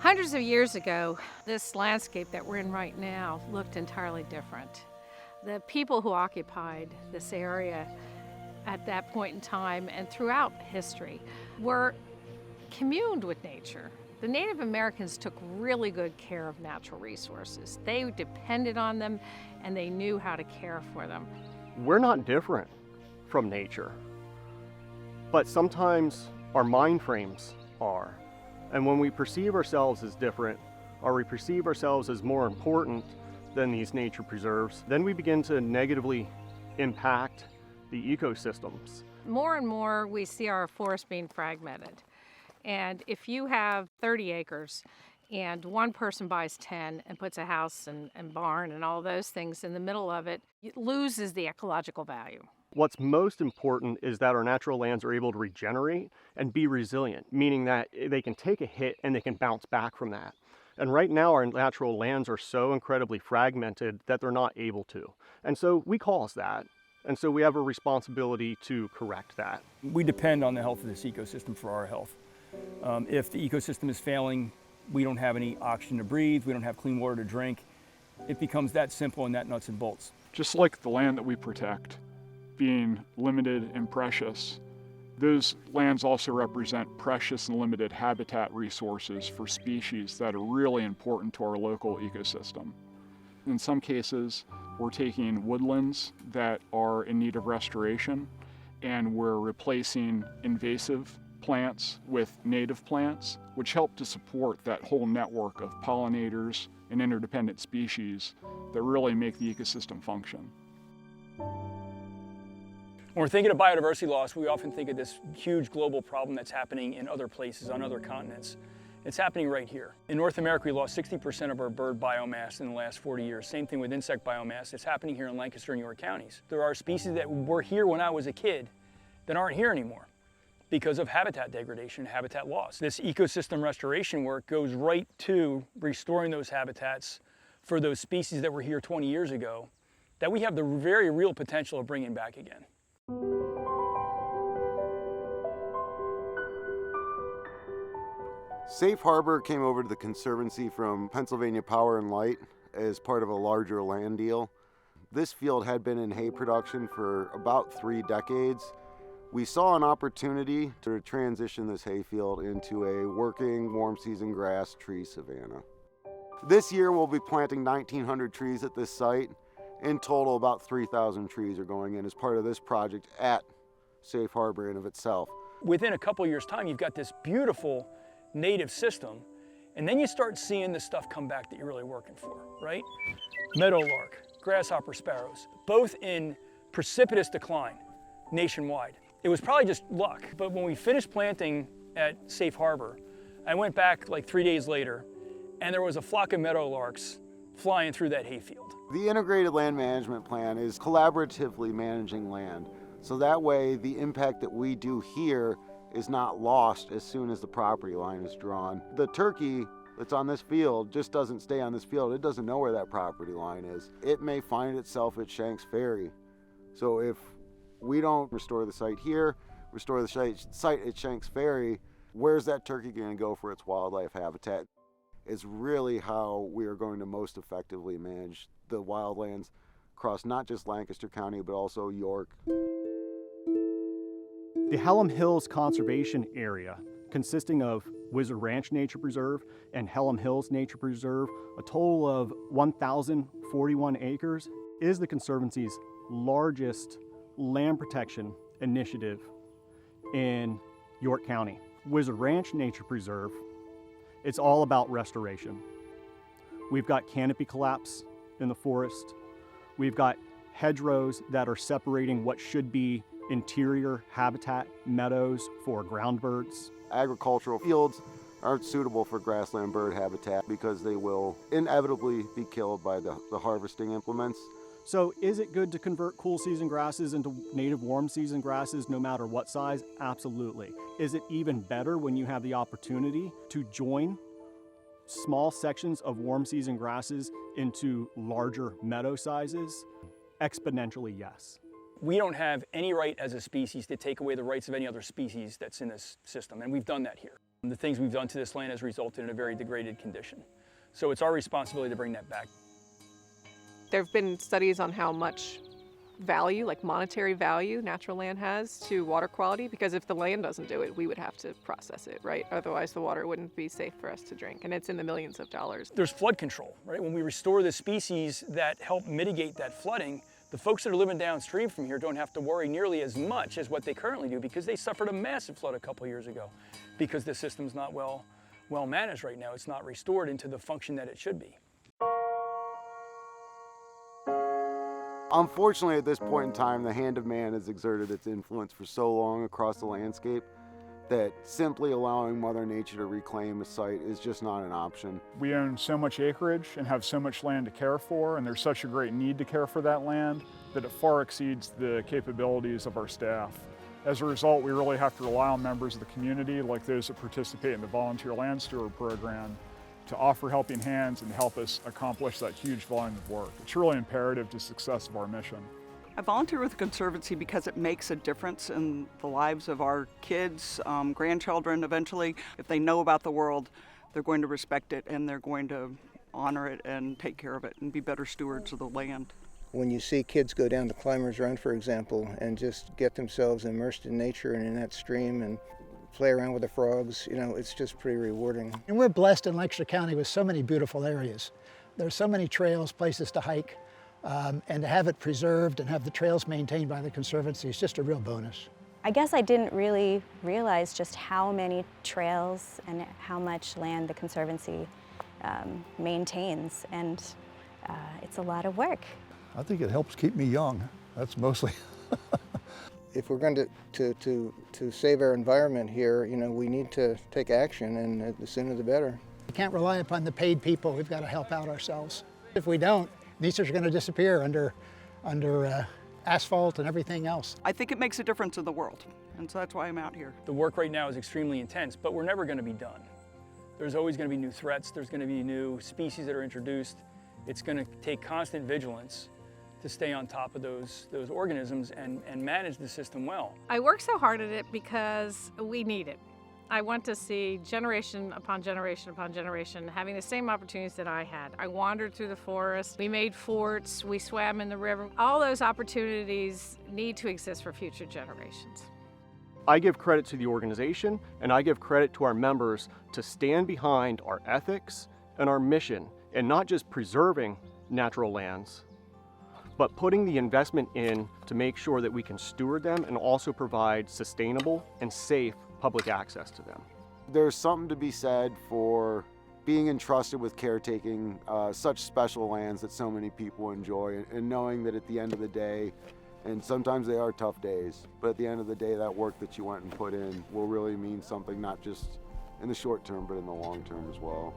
Hundreds of years ago, this landscape that we're in right now looked entirely different. The people who occupied this area at that point in time and throughout history were communed with nature. The Native Americans took really good care of natural resources. They depended on them and they knew how to care for them. We're not different from nature, but sometimes our mind frames are. And when we perceive ourselves as different, or we perceive ourselves as more important than these nature preserves, then we begin to negatively impact the ecosystems. More and more we see our forests being fragmented. And if you have 30 acres and one person buys 10 and puts a house and barn and all those things in the middle of it, it loses the ecological value. What's most important is that our natural lands are able to regenerate and be resilient, meaning that they can take a hit and they can bounce back from that. And right now our natural lands are so incredibly fragmented that they're not able to. And so we cause that. And so we have a responsibility to correct that. We depend on the health of this ecosystem for our health. If the ecosystem is failing, we don't have any oxygen to breathe, we don't have clean water to drink. It becomes that simple and that nuts and bolts. Just like the land that we protect being limited and precious, those lands also represent precious and limited habitat resources for species that are really important to our local ecosystem. In some cases, we're taking woodlands that are in need of restoration and we're replacing invasive plants with native plants, which help to support that whole network of pollinators and interdependent species that really make the ecosystem function. When we're thinking of biodiversity loss, we often think of this huge global problem that's happening in other places, on other continents. It's happening right here. In North America, we lost 60% of our bird biomass in the last 40 years. Same thing with insect biomass. It's happening here in Lancaster and York counties. There are species that were here when I was a kid that aren't here anymore because of habitat degradation, habitat loss. This ecosystem restoration work goes right to restoring those habitats for those species that were here 20 years ago that we have the very real potential of bringing back again. Safe Harbor came over to the Conservancy from Pennsylvania Power and Light as part of a larger land deal. This field had been in hay production for about 3 decades. We saw an opportunity to transition this hayfield into a working warm season grass tree savanna. This year we'll be planting 1,900 trees at this site. In total, about 3,000 trees are going in as part of this project at Safe Harbor in of itself. Within a couple years' time, you've got this beautiful native system, and then you start seeing the stuff come back that you're really working for, right? Meadowlark, grasshopper sparrows, both in precipitous decline nationwide. It was probably just luck, but when we finished planting at Safe Harbor, I went back like 3 days later, and there was a flock of meadowlarks flying through that hayfield. The integrated land management plan is collaboratively managing land, so that way the impact that we do here is not lost as soon as the property line is drawn. The turkey that's on this field just doesn't stay on this field. It doesn't know where that property line is. It may find itself at Shanks Ferry. So if we don't restore the site here, restore the site at Shanks Ferry, where's that turkey going to go for its wildlife habitat? Is really how we are going to most effectively manage the wildlands across not just Lancaster County, but also York. The Hallam Hills Conservation Area, consisting of Wizard Ranch Nature Preserve and Hallam Hills Nature Preserve, a total of 1,041 acres, is the Conservancy's largest land protection initiative in York County. Wizard Ranch Nature Preserve, it's all about restoration. We've got canopy collapse in the forest. We've got hedgerows that are separating what should be interior habitat, meadows for ground birds. Agricultural fields aren't suitable for grassland bird habitat because they will inevitably be killed by the harvesting implements. So is it good to convert cool season grasses into native warm season grasses no matter what size? Absolutely. Is it even better when you have the opportunity to join small sections of warm season grasses into larger meadow sizes? Exponentially, yes. We don't have any right as a species to take away the rights of any other species that's in this system, and we've done that here. The things we've done to this land has resulted in a very degraded condition. So it's our responsibility to bring that back. There have been studies on how much value, like monetary value, natural land has to water quality, because if the land doesn't do it, we would have to process it, right? Otherwise the water wouldn't be safe for us to drink, and it's in the millions of dollars. There's flood control, right? When we restore the species that help mitigate that flooding, the folks that are living downstream from here don't have to worry nearly as much as what they currently do, because they suffered a massive flood a couple years ago because the system's not well managed right now. It's not restored into the function that it should be. Unfortunately, at this point in time, the hand of man has exerted its influence for so long across the landscape that simply allowing Mother Nature to reclaim a site is just not an option. We own so much acreage and have so much land to care for, and there's such a great need to care for that land that it far exceeds the capabilities of our staff. As a result, we really have to rely on members of the community, like those that participate in the Volunteer Land Steward program, to offer helping hands and help us accomplish that huge volume of work. It's really imperative to the success of our mission. I volunteer with the Conservancy because it makes a difference in the lives of our kids, grandchildren eventually. If they know about the world, they're going to respect it and they're going to honor it and take care of it and be better stewards of the land. When you see kids go down to Climbers Run, for example, and just get themselves immersed in nature and in that stream and play around with the frogs, you know, it's just pretty rewarding. And we're blessed in Lancaster County with so many beautiful areas. There's so many trails, places to hike, and to have it preserved and have the trails maintained by the Conservancy is just a real bonus. I guess I didn't really realize just how many trails and how much land the Conservancy maintains, and it's a lot of work. I think it helps keep me young. That's mostly. If we're going to save our environment here, you know, we need to take action, and the sooner the better. We can't rely upon the paid people. We've got to help out ourselves. If we don't, these are going to disappear under asphalt and everything else. I think it makes a difference in the world, and so that's why I'm out here. The work right now is extremely intense, but we're never going to be done. There's always going to be new threats. There's going to be new species that are introduced. It's going to take constant vigilance to stay on top of those organisms and manage the system well. I work so hard at it because we need it. I want to see generation upon generation upon generation having the same opportunities that I had. I wandered through the forest, we made forts, we swam in the river. All those opportunities need to exist for future generations. I give credit to the organization, and I give credit to our members to stand behind our ethics and our mission, and not just preserving natural lands, but putting the investment in to make sure that we can steward them and also provide sustainable and safe public access to them. There's something to be said for being entrusted with caretaking such special lands that so many people enjoy, and knowing that at the end of the day, and sometimes they are tough days, but at the end of the day, that work that you went and put in will really mean something, not just in the short term, but in the long term as well.